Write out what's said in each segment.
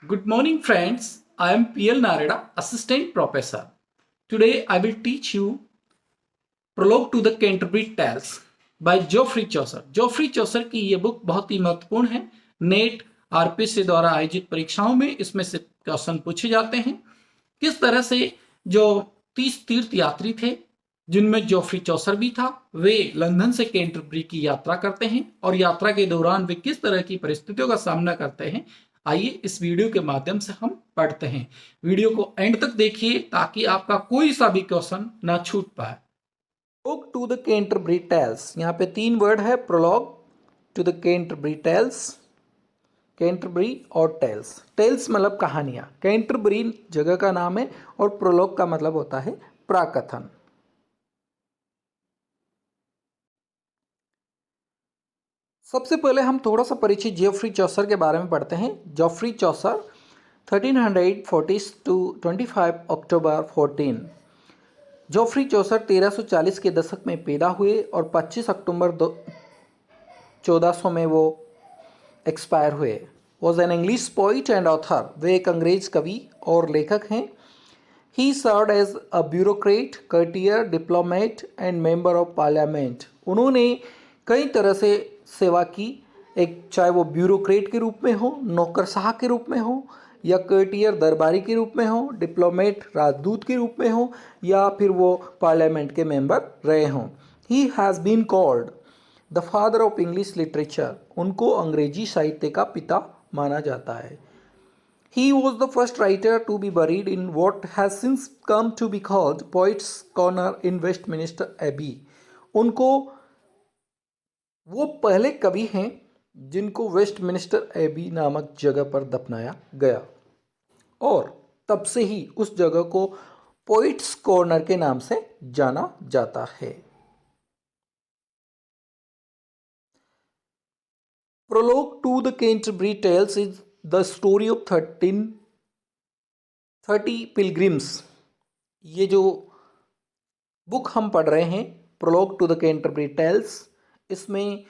Good morning, friends. I am PL Narada, Assistant Professor. Today I will teach you Prologue to the Canterbury Tales by Geoffrey Chaucer. Geoffrey Chaucer की ये book बहुत ही महत्वपूर्ण है। Net RPSC द्वारा आयोजित परीक्षाओं में इसमें से क्वेश्चन पूछे जाते हैं। किस तरह से जो 30 तीर्थ यात्री थे, जिनमें जोफ्री चौसर भी था, वे लंदन से कैंटरबरी की यात्रा करते हैं और यात्रा के दौरान वे किस तरह की परिस्थितियों का सामना करते हैं, आइए इस वीडियो के माध्यम से हम पढ़ते हैं। वीडियो को एंड तक देखिए ताकि आपका कोई सा भी क्वेश्चन ना छूट पाए। Prologue to the Canterbury tales, यहाँ पे 3 वर्ड है, prologue to the Canterbury tales, Canterbury और टेल्स। टेल्स मतलब कहानियां, कैंटरबरी जगह का नाम है और प्रोलॉग का मतलब होता है प्राकथन। सबसे पहले हम थोड़ा सा परिचय जेफरी चौसर के बारे में पढ़ते हैं। Geoffrey Chaucer 1340 to 25 October 14। Geoffrey Chaucer 1340 के दशक में पैदा हुए और 25 अक्टूबर 1400 में वो एक्सपायर हुए। Was an English poet and author, वे एक अंग्रेज कवि और लेखक हैं। He served as a bureaucrat, courtier, diplomat and member of parliament. उन्होंने कई तरह से सेवा की, एक चाहे वो ब्यूरोक्रेट के रूप में हो, नौकरशाह के रूप में हो, या कर्टियर दरबारी के रूप में हो, डिप्लोमेट राजदूत के रूप में हो, या फिर वो पार्लियामेंट के मेंबर रहे हों। He has been called the father of English literature, उनको अंग्रेजी साहित्य का पिता माना जाता है। He was the first writer to be buried in what has since come to be called Poets' Corner in Westminster Abbey. उनको वो पहले कवि हैं जिनको वेस्टमिनिस्टर एबी नामक जगह पर दफनाया गया और तब से ही उस जगह को पोइट्स कॉर्नर के नाम से जाना जाता है। Prologue to the Canterbury Tales is the story of 30 pilgrims। ये जो बुक हम पढ़ रहे हैं, prologue to the Canterbury tales, इसमें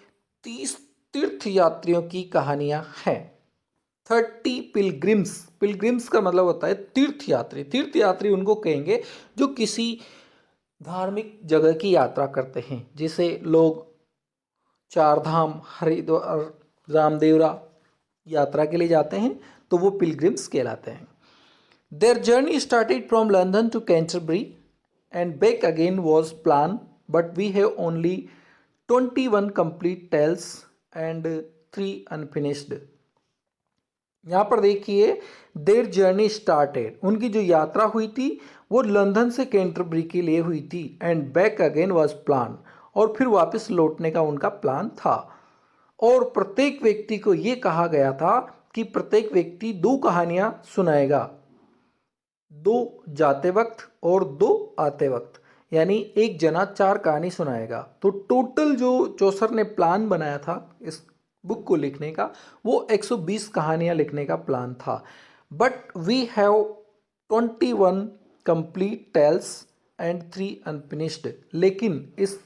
30 तीर्थ यात्रियों की कहानियां हैं। 30 पिलग्रिम्स, पिलग्रिम्स का मतलब होता है तीर्थ यात्री। तीर्थ यात्री उनको कहेंगे जो किसी धार्मिक जगह की यात्रा करते हैं, जिसे लोग चार धाम, हरिद्वार, रामदेवरा यात्रा के लिए जाते हैं, तो वो पिलग्रिम्स कहलाते हैं। Their journey started from London to Canterbury and back again was plan, but we have only 21 complete tales and 3 unfinished. यहाँ पर देखिए, देयर जर्नी स्टार्टेड, उनकी जो यात्रा हुई थी वो लंदन से कैंटरबरी के लिए हुई थी, and back again was plan, और फिर वापस लौटने का उनका प्लान था। और प्रत्येक व्यक्ति को ये कहा गया था कि प्रत्येक व्यक्ति 2 कहानियां सुनाएगा, 2 जाते वक्त और 2 आते वक्त, यानी एक जना 4 कहानी सुनाएगा। तो टोटल जो चौसर ने प्लान बनाया था इस बुक को लिखने का, वो 120 कहानियां लिखने का प्लान था। But we have 21 complete tales and 3 unfinished. लेकिन इस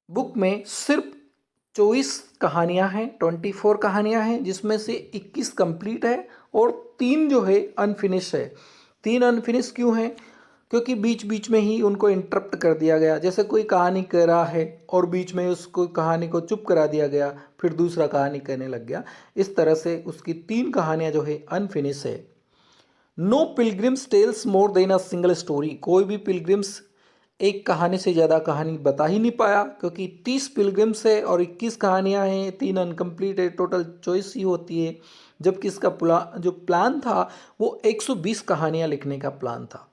बुक में सिर्फ 24 कहानियां हैं, 24 कहानियां हैं, जिसमें से 21 कंप्लीट है और 3 जो है अनफिनिश है। 3 अनफिनिश क्यों हैं? क्योंकि बीच बीच में ही उनको इंटरप्ट कर दिया गया। जैसे कोई कहानी कह रहा है और बीच में उसको कहानी को चुप करा दिया गया, फिर दूसरा कहानी कहने लग गया। इस तरह से उसकी 3 कहानियां जो है अनफिनिश है। No pilgrims tells more than a single story, कोई भी पिलग्रिम्स एक कहानी से ज़्यादा कहानी बता ही नहीं पाया, क्योंकि 30 पिलग्रिम्स है और 21 कहानियां हैं, 3 अनकम्प्लीट है, टोटल चॉइस ही होती है। जबकि इसका जो प्लान था वो 120 कहानियां लिखने का प्लान था।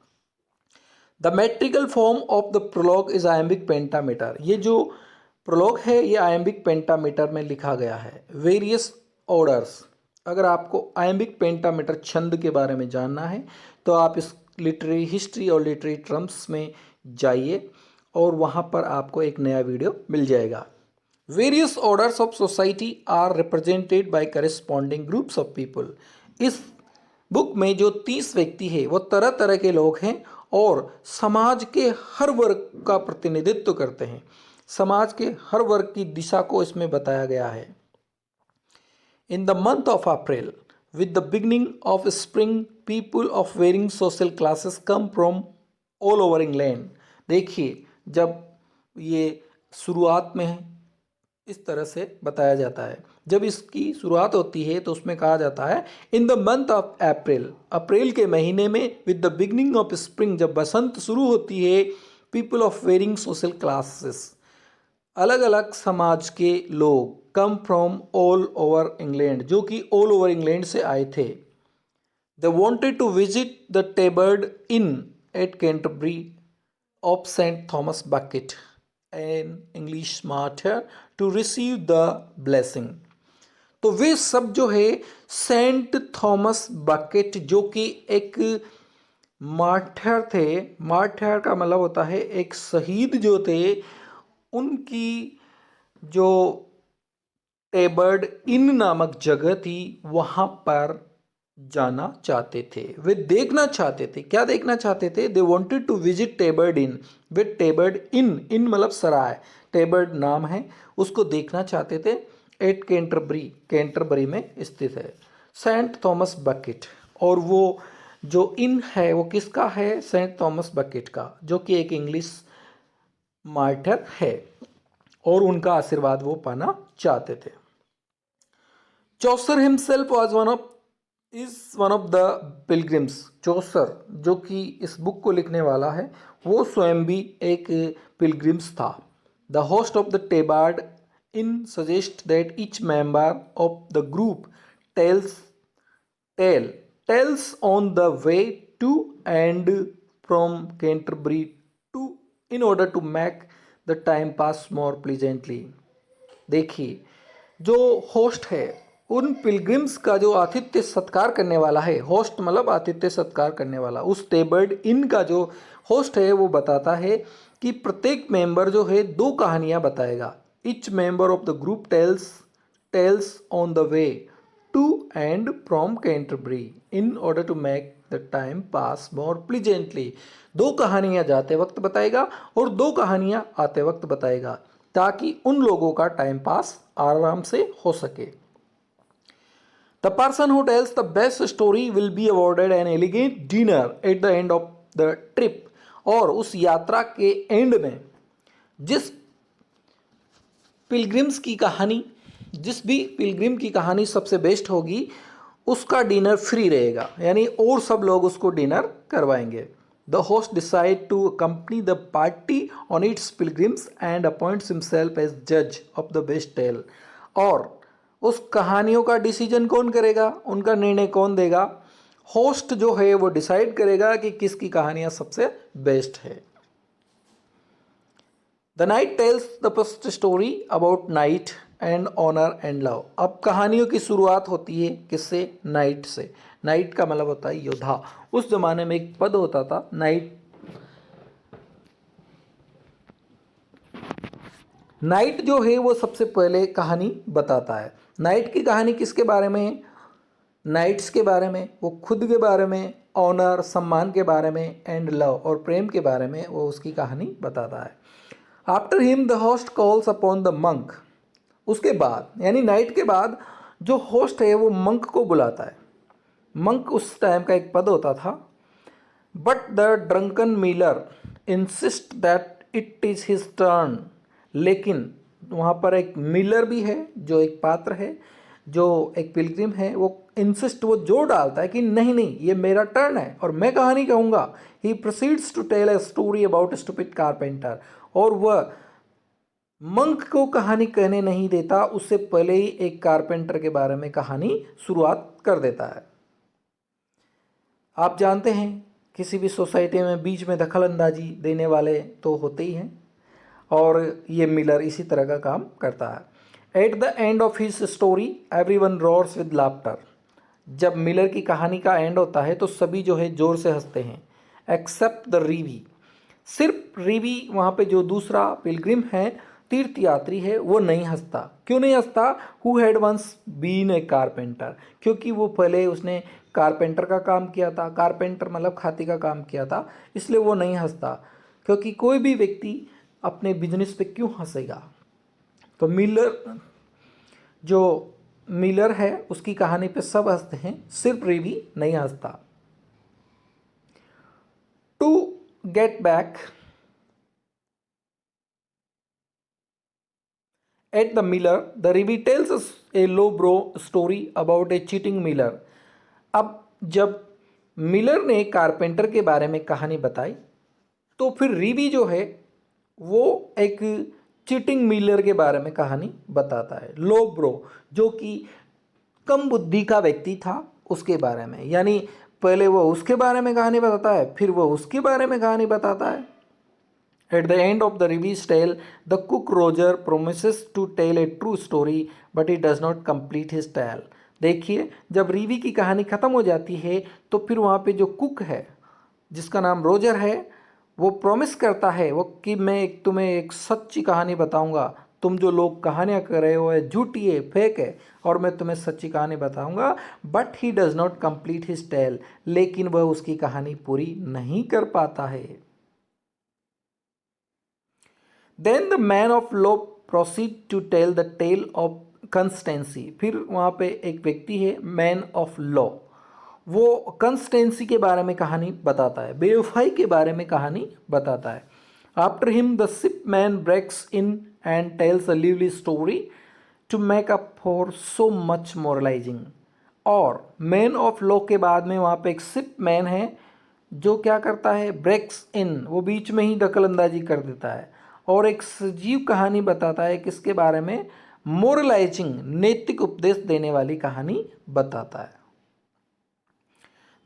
The metrical form of the prologue is iambic pentameter. ये जो प्रोलॉग है ये आयम्बिक पेंटामीटर में लिखा गया है। वेरियस ऑर्डर्स, अगर आपको आयम्बिक पेंटामीटर छंद के बारे में जानना है तो आप इस लिटरेरी हिस्ट्री और लिटरेरी टर्म्स में जाइए और वहाँ पर आपको एक नया वीडियो मिल जाएगा। Various orders of society are represented by corresponding groups of people. इस बुक में जो 30 व्यक्ति है वो तरह तरह के लोग हैं और समाज के हर वर्ग का प्रतिनिधित्व करते हैं। समाज के हर वर्ग की दिशा को इसमें बताया गया है। In the month of April, With the beginning of spring, people of varying social classes come from all over England. देखिए, जब ये शुरुआत में है, इस तरह से बताया जाता है। जब इसकी शुरुआत होती है तो उसमें कहा जाता है in the month of April, अप्रैल के महीने में, with the beginning of spring, जब बसंत शुरू होती है, people of varying social classes, अलग अलग समाज के लोग, come from all over England, जो कि ऑल ओवर इंग्लैंड से आए थे। They wanted to visit the Tabard inn at Canterbury of saint Thomas Becket an English martyr to receive the blessing. तो वे सब जो है सेंट थॉमस बकेट, जो कि एक मार्टर थे, मार्टर का मतलब होता है एक शहीद जो थे, उनकी जो टेबर्ड इन नामक जगह थी वहाँ पर जाना चाहते थे। वे देखना चाहते थे। क्या देखना चाहते थे? दे वॉन्टेड टू विजिट टेबर्ड इन, वे टेबर्ड इन, इन मतलब सराय, टेबर्ड नाम है, उसको देखना चाहते थे। एट कैंटरबरी, कैंटरबरी में स्थित है सेंट थॉमस बकेट। और वो जो इन है वो किसका है? सेंट थॉमस बकेट का, जो कि एक इंग्लिश मार्टर है, और उनका आशीर्वाद वो पाना चाहते थे। Chaucer himself was one of the pilgrims. Chaucer जो कि इस बुक को लिखने वाला है, वो स्वयं भी एक पिलग्रिम्स था। The host of the Tabard inn suggest that each member of the group tells on the way to and from Canterbury to in order to make the time pass more pleasantly। देखिए, जो host है, उन pilgrims का जो आतिथ्य सत्कार करने वाला है, होस्ट मतलब आतिथ्य सत्कार करने वाला, उस टेबर्ड इन का जो होस्ट है वो बताता है कि प्रत्येक मेंबर जो है दो कहानियाँ बताएगा। Each member of the group tells on the way to and from Canterbury in order to make the time pass more pleasantly। दो कहानियाँ जाते वक्त बताएगा और दो कहानियाँ आते वक्त बताएगा, ताकि उन लोगों का टाइम पास आराम से हो सके। The person who tells the best story will be awarded an elegant dinner at the end of the trip। और उस यात्रा के एंड में जिस पिलग्रिम्स की कहानी, जिस भी पिलग्रिम की कहानी सबसे बेस्ट होगी, उसका डिनर फ्री रहेगा, यानी और सब लोग उसको डिनर करवाएंगे। The host decide to accompany the party on its pilgrims and appoints himself as जज ऑफ द बेस्ट टेल। और उस कहानियों का डिसीजन कौन करेगा, उनका निर्णय कौन देगा? होस्ट जो है वो डिसाइड करेगा कि किसकी कहानियाँ सबसे बेस्ट है। The knight tells the first story about knight and honour and love. अब कहानियों की शुरुआत होती है किससे? नाइट से। नाइट का मतलब होता है योद्धा। उस जमाने में एक पद होता था नाइट। नाइट जो है वो सबसे पहले कहानी बताता है। नाइट की कहानी किसके बारे में है? नाइट्स के बारे में, वो खुद के बारे में, ऑनर सम्मान के बारे में, एंड लव और प्रेम के बारे में वो उसकी कहानी बताता है। After him the host calls upon the monk. उसके बाद यानी नाइट के बाद जो होस्ट है वो मंक को बुलाता है। मंक उस टाइम का एक पद होता था। But the drunken Miller insist that it is his turn. लेकिन वहाँ पर एक मिलर भी है, जो एक पात्र है, जो एक पिलग्रिम है, वो इंसिस्ट, वो जोर डालता है कि नहीं नहीं, ये मेरा टर्न है और मैं कहानी कहूँगा। He proceeds to tell a story about stupid carpenter. और वह मंक को कहानी कहने नहीं देता, उससे पहले ही एक कारपेंटर के बारे में कहानी शुरुआत कर देता है। आप जानते हैं किसी भी सोसाइटी में बीच में दखल अंदाजी देने वाले तो होते ही हैं, और ये मिलर इसी तरह का काम करता है। Eight the end of his story everyone roars with laughter. जब मिलर की कहानी का एंड होता है तो सभी जो है जोर से हंसते हैं, एक्सेप्ट द रीवी। सिर्फ रीवी, वहाँ पे जो दूसरा पिलग्रिम है, तीर्थ यात्री है, वो नहीं हंसता। क्यों नहीं हंसता? Who had once been a carpenter. क्योंकि वो पहले उसने कारपेंटर का काम किया था, कारपेंटर मतलब खाती का काम किया था, इसलिए वो नहीं हंसता। क्योंकि कोई भी व्यक्ति अपने बिजनेस पे क्यों हंसेगा? तो मिलर जो मिलर है उसकी कहानी पे सब हंसते हैं, सिर्फ रीवी नहीं हंसता। To get back at the miller, the reeve tells us a low brow story about a cheating miller. अब जब मिलर ने कारपेंटर के बारे में कहानी बताई तो फिर रीवी जो है वो एक चीटिंग मिलर के बारे में कहानी बताता है। लो ब्रो जो कि कम बुद्धि का व्यक्ति था उसके बारे में, यानी पहले वो उसके बारे में कहानी बताता है, फिर वो उसके बारे में कहानी बताता है। At the end of the Reeve's tale, the cook Roger promises to tell a true story, but he does not complete his tale. देखिए जब रीवी की कहानी ख़त्म हो जाती है तो फिर वहाँ पे जो कुक है जिसका नाम रोजर है वो प्रॉमिस करता है वो कि मैं तुम्हें एक सच्ची कहानी बताऊंगा, तुम जो लोग कहानियाँ कर रहे हो है झूठी है, फेक है, और मैं तुम्हें सच्ची कहानी बताऊंगा। But he does not complete his tale, लेकिन वह उसकी कहानी पूरी नहीं कर पाता है। Then the man of law proceed to tell the tale of Constancy. फिर वहाँ पे एक व्यक्ति है मैन ऑफ लॉ, वो कंस्टेंसी के बारे में कहानी बताता है, बेवफाई के बारे में कहानी बताता है। After him the shipman breaks in and tells a lively story to make up for so much moralising. और मैन ऑफ लॉ के बाद में वहाँ पे एक शिप मैन है जो क्या करता है, ब्रेक्स इन, वो बीच में ही दखल अंदाजी कर देता है और एक सजीव कहानी बताता है किसके बारे में, मोरलाइजिंग, नैतिक उपदेश देने वाली कहानी बताता है।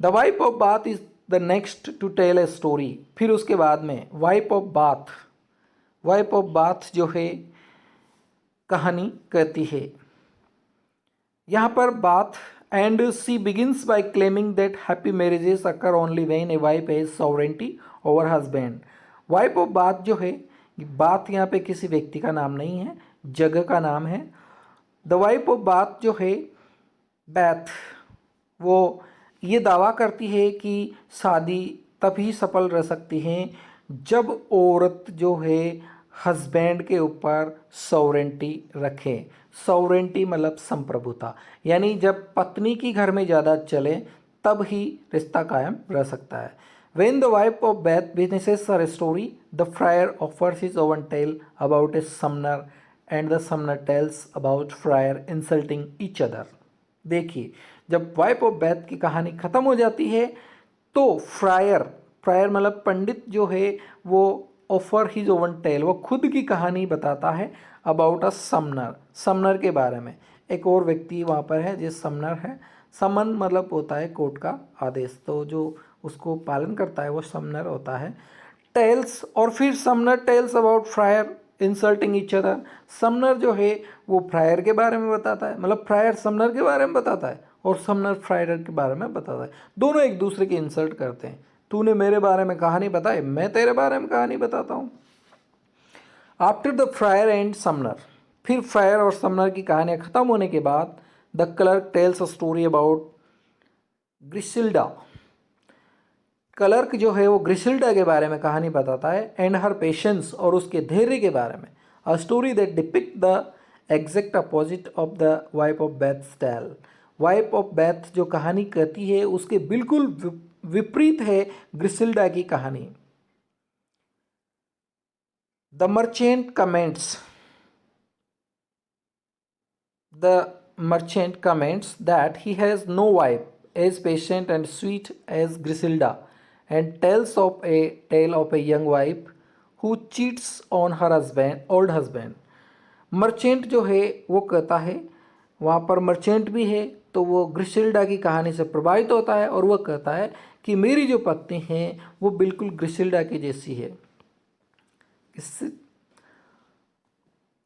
The wife of Bath is the next to tell a story. फिर उसके बाद में वाइफ ऑफ बाथ जो है कहानी कहती है। यहाँ पर Bath and she begins by claiming that happy marriages occur only when a wife has sovereignty over husband. Wife of Bath जो है, बात यहाँ पे किसी व्यक्ति का नाम नहीं है, जगह का नाम है। द वाइफ ऑफ बाथ जो है बैथ, वो ये दावा करती है कि शादी तभी सफल रह सकती है जब औरत जो है हस्बैंड के ऊपर सॉवरेंटी रखे। सॉवरेंटी मतलब संप्रभुता, यानी जब पत्नी की घर में ज़्यादा चले तब ही रिश्ता कायम रह सकता है। When the wife of Beth witnesses her story, the friar offers his own tale about a summoner and the summoner tells about friar insulting each other। देखिए जब वाइफ ऑफ बैथ की कहानी ख़त्म हो जाती है तो फ्रायर मतलब पंडित जो है वो ऑफर हिज ओवन टेल, वो खुद की कहानी बताता है अबाउट अ समनर के बारे में। एक और व्यक्ति वहाँ पर है जो समनर है। समन मतलब होता है कोर्ट का आदेश, तो जो उसको पालन करता है वो समनर होता है। टेल्स, और फिर Sumner tells about fryer insulting each other. Sumner जो है वो फ्रायर के बारे में बताता है, मतलब फ्रायर समनर के बारे में बताता है और समनर फ्रायर के बारे में बताता है। दोनों एक दूसरे की इंसल्ट करते हैं, तूने मेरे बारे में कहानी बताई, मैं तेरे बारे में कहानी बताता हूँ। After the friar and summoner, फिर फ्रायर और समनर की कहानियाँ ख़त्म होने के बाद the clerk tells a story about Griselda. Clerk जो है वो ग्रिसिल्डा के बारे में कहानी बताता है एंड हर पेशेंस, और उसके धैर्य के बारे में। A story that depict the exact opposite of the wife of Bath tale. Wife of Bath जो कहानी कहती है उसके बिल्कुल विपरीत है ग्रिसिल्डा की कहानी। The merchant comments that he has no wife as patient and sweet as Griselda, and tells of a tale of a young wife who cheats on her old husband। Merchant जो है वो कहता है, वहाँ पर merchant भी है तो वो ग्रिसेल्डा की कहानी से प्रभावित होता है और वह कहता है कि मेरी जो पत्नी है वो बिल्कुल ग्रिसेल्डा की जैसी है। इससे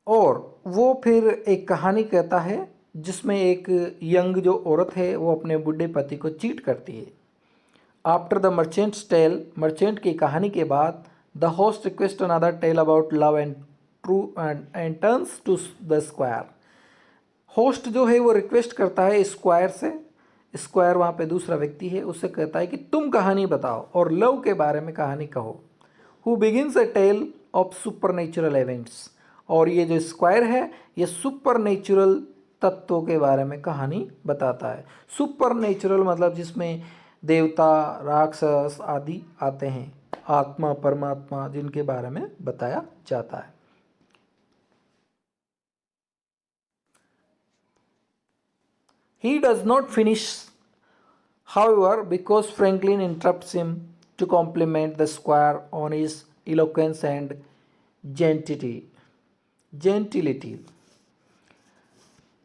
और वो फिर एक कहानी कहता है जिसमें एक यंग जो औरत है वो अपने बूढ़े पति को चीट करती है। After the merchant's tale, merchant की कहानी के बाद the host request another tale about love and true and turns to the squire. Host जो है वो रिक्वेस्ट करता है स्क्वायर से, स्क्वायर वहाँ पे दूसरा व्यक्ति है, उससे कहता है कि तुम कहानी बताओ और लव के बारे में कहानी कहो। Who begins a tale of super natural events, और ये जो स्क्वायर है ये सुपर नेचुरल तत्वों के बारे में कहानी बताता है। सुपर नेचुरल मतलब जिसमें देवता, राक्षस आदि आते हैं, आत्मा, परमात्मा, जिनके बारे में बताया जाता है। He does not finish, however, because Franklin interrupts him to compliment the squire on his eloquence and gentility.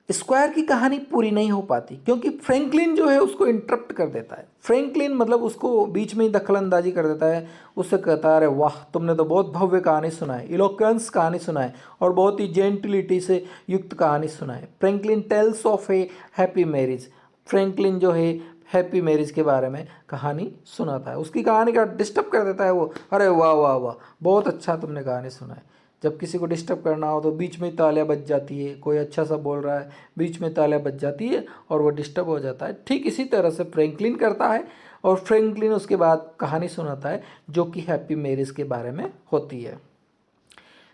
Square की कहानी पूरी नहीं हो पाती क्योंकि फ्रैंकलिन जो है उसको इंटरप्ट कर देता है। फ्रैंकलिन मतलब उसको बीच में ही दखलंदाजी कर देता है, उससे कहता है अरे वाह, तुमने तो बहुत भव्य कहानी सुनाई, इलोक्वेंस कहानी सुनाई और बहुत ही जेंटिलिटी से युक्त कहानी सुनाई। Franklin tells of a happy marriage. Franklin जो है हैप्पी मैरिज के बारे में कहानी सुनाता है, उसकी कहानी का डिस्टर्ब कर देता है वो, अरे वाह वाह वाह, बहुत अच्छा तुमने कहानी सुनाई। जब किसी को डिस्टर्ब करना हो तो बीच में तालियां बज जाती है, कोई अच्छा सा बोल रहा है, बीच में तालियां बज जाती है और वो डिस्टर्ब हो जाता है। ठीक इसी तरह से फ्रैंकलिन करता है और फ्रैंकलिन उसके बाद कहानी सुनाता है जो कि हैप्पी मैरिज के बारे में होती है।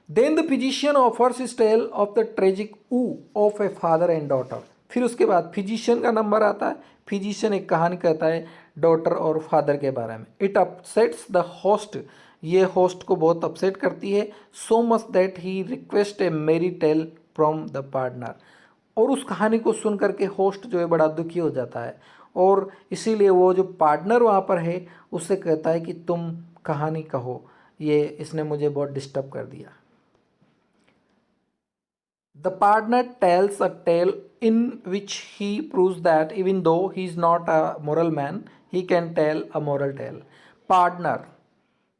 Then the physician offers his tale of the tragic woe of a father and daughter. फिर उसके बाद फिजिशियन का नंबर आता है। फिजिशियन एक कहानी कहता है डॉटर और फादर के बारे में। इट अपसेट्स द होस्ट, ये होस्ट को बहुत अपसेट करती है। So much that he request a merry tale from the partner. और उस कहानी को सुन करके होस्ट जो है बड़ा दुखी हो जाता है और इसीलिए वो जो पार्टनर वहाँ पर है उससे कहता है कि तुम कहानी कहो, ये इसने मुझे बहुत डिस्टर्ब कर दिया। The partner tells a tale in which he proves that even though he is not a moral man, he can tell a moral tale. Partner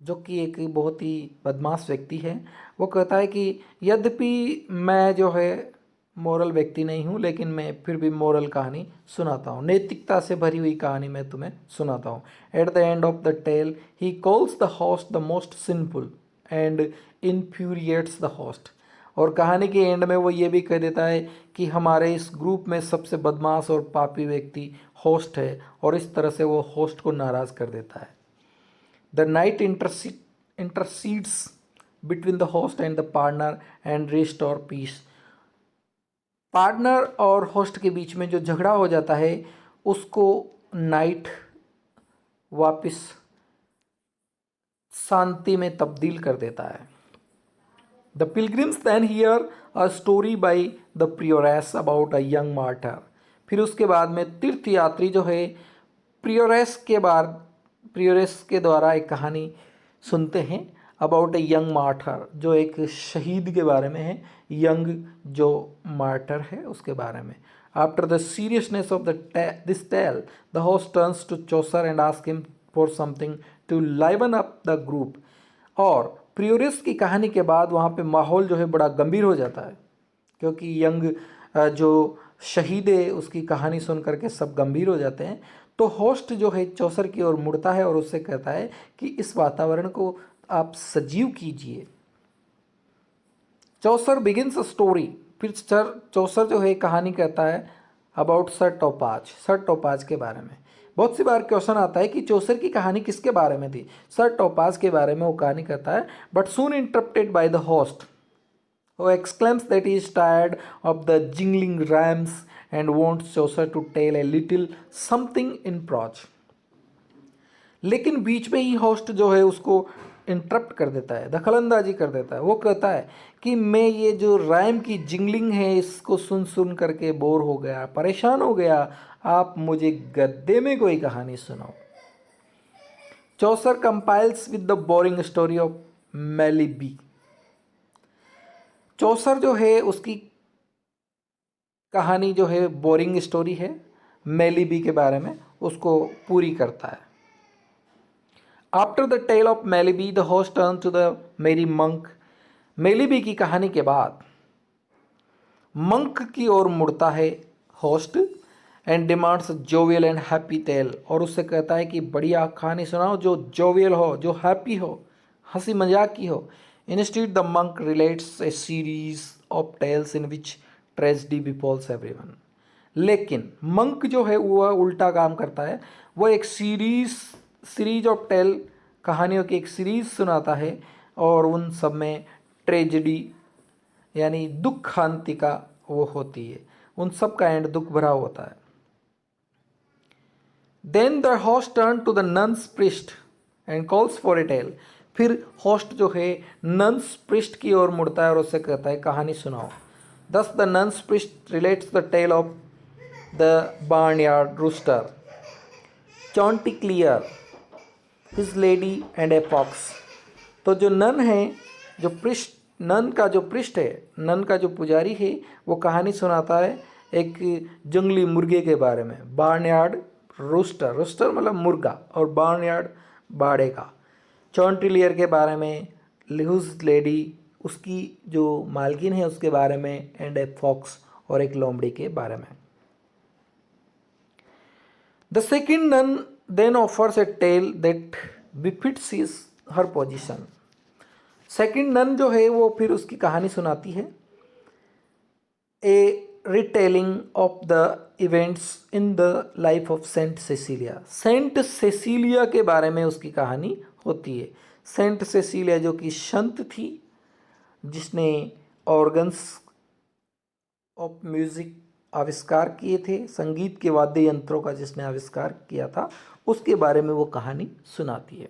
जो कि एक बहुत ही बदमाश व्यक्ति है, वो कहता है कि यद्यपि मैं जो है मोरल व्यक्ति नहीं हूँ, लेकिन मैं फिर भी मोरल कहानी सुनाता हूँ, नैतिकता से भरी हुई कहानी मैं तुम्हें सुनाता हूँ। At the end of the tale he calls the host the most sinful and infuriates the host. और कहानी के एंड में वो ये भी कह देता है कि हमारे इस ग्रुप में सबसे बदमाश और पापी व्यक्ति होस्ट है, और इस तरह से वो होस्ट को नाराज़ कर देता है। The night intercedes between the host and the partner and restore peace. Partner और होस्ट के बीच में जो झगड़ा हो जाता है उसको नाइट वापस शांति में तब्दील कर देता है। The pilgrims then hear a story by the prioress about a young martyr. फिर उसके बाद में तीर्थयात्री जो है प्रियोरेस के द्वारा एक कहानी सुनते हैं अबाउट ए यंग मार्टर, जो एक शहीद के बारे में है, यंग जो मार्टर है उसके बारे में। After the seriousness of this tale the host turns to Chaucer and ask him for something to liven up the group. और प्रियोरिस की कहानी के बाद वहाँ पे माहौल जो है बड़ा गंभीर हो जाता है, क्योंकि यंग जो शहीद है उसकी कहानी सुन करके सब गंभीर हो जाते हैं। तो होस्ट जो है चौसर की ओर मुड़ता है और उससे कहता है कि इस वातावरण को आप सजीव कीजिए। चौसर बिगिंस अ स्टोरी। फिर चौसर जो है कहानी कहता है अबाउट सर टोपाज के बारे में। बहुत सी बार क्वेश्चन आता है कि चौसर की कहानी किसके बारे में थी। सर टोपाज के बारे में वो कहानी कहता है, but soon interrupted by the host who exclaims that he is tired of the jingling rhymes and wants Chaucer to tell a little something in prose. लेकिन बीच में ही होस्ट जो है उसको इंटरप्ट कर देता है, दखलंदाजी कर देता है। वो कहता है कि मैं ये जो राइम की जिंगलिंग है इसको सुन सुन करके बोर हो गया, परेशान हो गया, आप मुझे गद्दे में कोई कहानी सुनाओ। Chaucer compiles with the boring story of Melibee. Chaucer जो है उसकी कहानी जो है बोरिंग स्टोरी है, मेलिबी के बारे में उसको पूरी करता है। After the tale of Melibee the host turn to the merry monk. Melibee की कहानी के बाद मंक की ओर मुड़ता है host and demands jovial and happy tale, और उससे कहता है कि बढ़िया कहानी सुनाओ जो जोवियल हो, जो हैप्पी हो, हंसी मजाक की हो। Instead, the monk relates a series of tales in which tragedy befalls everyone. लेकिन मंक जो है वह उल्टा काम करता है, वह एक सीरीज ऑफ टेल, कहानियों की एक सीरीज सुनाता है और उन सब में ट्रेजेडी यानी दुख शांति का वो होती है। उन सब का एंड दुख भरा होता है। Then the host turn to the nun's priest and calls for a tale. फिर होस्ट जो है नन्स प्रिस्ट की ओर मुड़ता है और उससे कहता है कहानी सुनाओ। Thus the nun's priest relates the tale of the barnyard rooster, Chanticleer, his lady and a fox. तो जो नन है, जो पृष्ठ, नन का जो पृष्ठ है, नन का जो पुजारी है, वो कहानी सुनाता है एक जंगली मुर्गे के बारे में। बार्नयार्ड रूस्टर, रूस्टर मतलब मुर्गा, और बार्नयार्ड बाड़े का। चॉन्टिलियर के बारे में, लिहुज लेडी उसकी जो मालकिन है उसके बारे में, एंड ए फॉक्स और एक लोमड़ी के बारे में। The second nun then offers a tale that befits her position. Second nun जो है वो फिर उसकी कहानी सुनाती है, a retelling of the events in the life of saint Cecilia. Saint Cecilia के बारे में उसकी कहानी होती है। सेंट सेसिलिया जो कि संत थी, जिसने ऑर्गन्स ऑफ म्यूजिक आविष्कार किए थे, संगीत के वाद्य यंत्रों का जिसने आविष्कार किया था, उसके बारे में वो कहानी सुनाती है।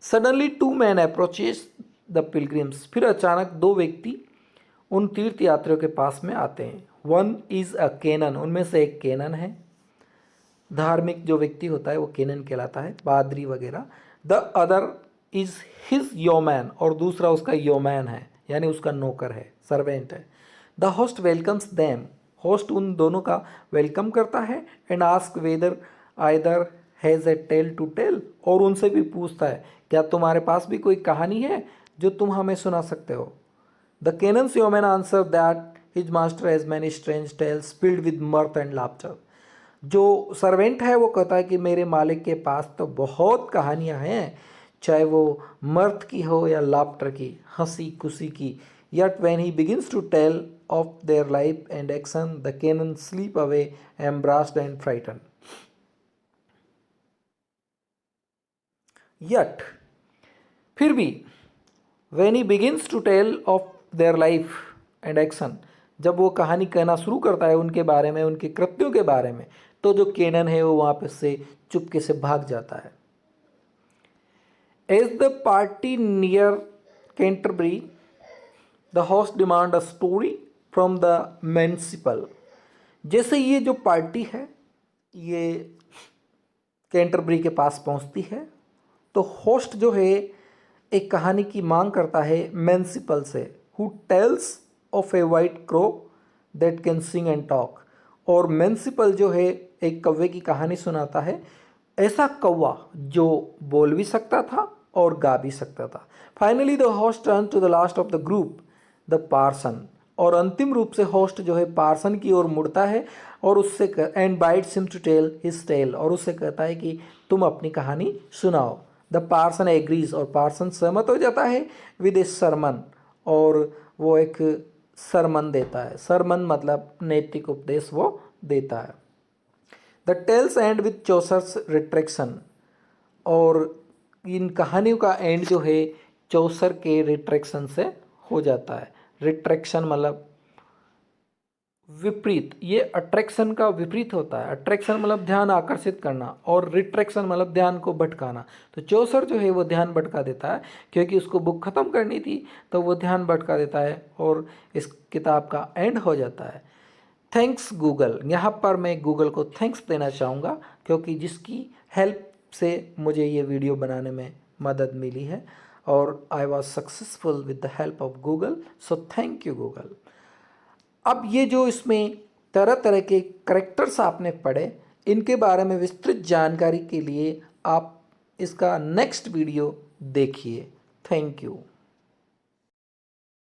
Suddenly two man approaches the pilgrims. फिर अचानक दो व्यक्ति उन तीर्थ यात्रियों के पास में आते हैं। वन इज़ अ केनन, उनमें से एक केनन है। धार्मिक जो व्यक्ति होता है वो केनन कहलाता है, पादरी वगैरह। द अदर इज़ हिज योमैन, और दूसरा उसका योमैन है, यानी उसका नौकर है, सर्वेंट है। The host welcomes them, host उन दोनों का वेलकम करता है। And ask whether either has a tale to tell, और उनसे भी पूछता है क्या तुम्हारे पास भी कोई कहानी है जो तुम हमें सुना सकते हो। The canon's yeoman answer that his master has many strange tales filled with mirth and laughter. जो सर्वेंट है वो कहता है कि मेरे मालिक के पास तो बहुत कहानियाँ हैं, चाहे वो मर्द की हो या लाफ्टर की, हंसी खुशी की। Yet when he begins to tell of their life and action, the cannon slip away, embarrassed and frightened. Yet, फिर भी, when he begins to tell of their life and action, जब वो कहानी कहना शुरू करता है उनके बारे में, उनके कृत्यों के बारे में, तो जो केनन है वो वहाँ पे से चुपके से भाग जाता है। As the party near Canterbury, the host demand a story from the municipal। जैसे ये जो पार्टी है ये कैंटरबरी के पास पहुंचती है, तो होस्ट जो है एक कहानी की मांग करता है म्यूनिसिपल से, who tells of A white crow that can sing and talk. और म्यूनिसिपल जो है एक कौवे की कहानी सुनाता है, ऐसा कौवा जो बोल भी सकता था और गा भी सकता था। Finally the host turn to the last of the group, the parson, और अंतिम रूप से होस्ट जो है पार्सन की ओर मुड़ता है और उससे and bites him to tell his tale, और उससे कहता है कि तुम अपनी कहानी सुनाओ। द पार्सन एग्रीज, और पार्सन सहमत हो जाता है विद ए सरमन, और वो एक सरमन देता है। सरमन मतलब नैतिक उपदेश वो देता है। The tales end with Chaucer's retraction, और इन कहानियों का एंड जो है चौसर के रिट्रैक्शन से हो जाता है। रिट्रैक्शन मतलब विपरीत, ये अट्रैक्शन का विपरीत होता है। अट्रैक्शन मतलब ध्यान आकर्षित करना, और रिट्रैक्शन मतलब ध्यान को भटकाना। तो चौसर जो है वो ध्यान भटका देता है, क्योंकि उसको बुक ख़त्म करनी थी तो वो ध्यान भटका देता है और इस किताब का एंड हो जाता है। थैंक्स गूगल, यहाँ पर मैं गूगल को थैंक्स देना चाहूँगा, क्योंकि जिसकी हेल्प से मुझे ये वीडियो बनाने में मदद मिली है, और I was successful with the help of Google, so thank you Google. अब ये जो इसमें तरह तरह के करेक्टर्स आपने पढ़े, इनके बारे में विस्तृत जानकारी के लिए आप इसका नेक्स्ट वीडियो देखिए। Thank you.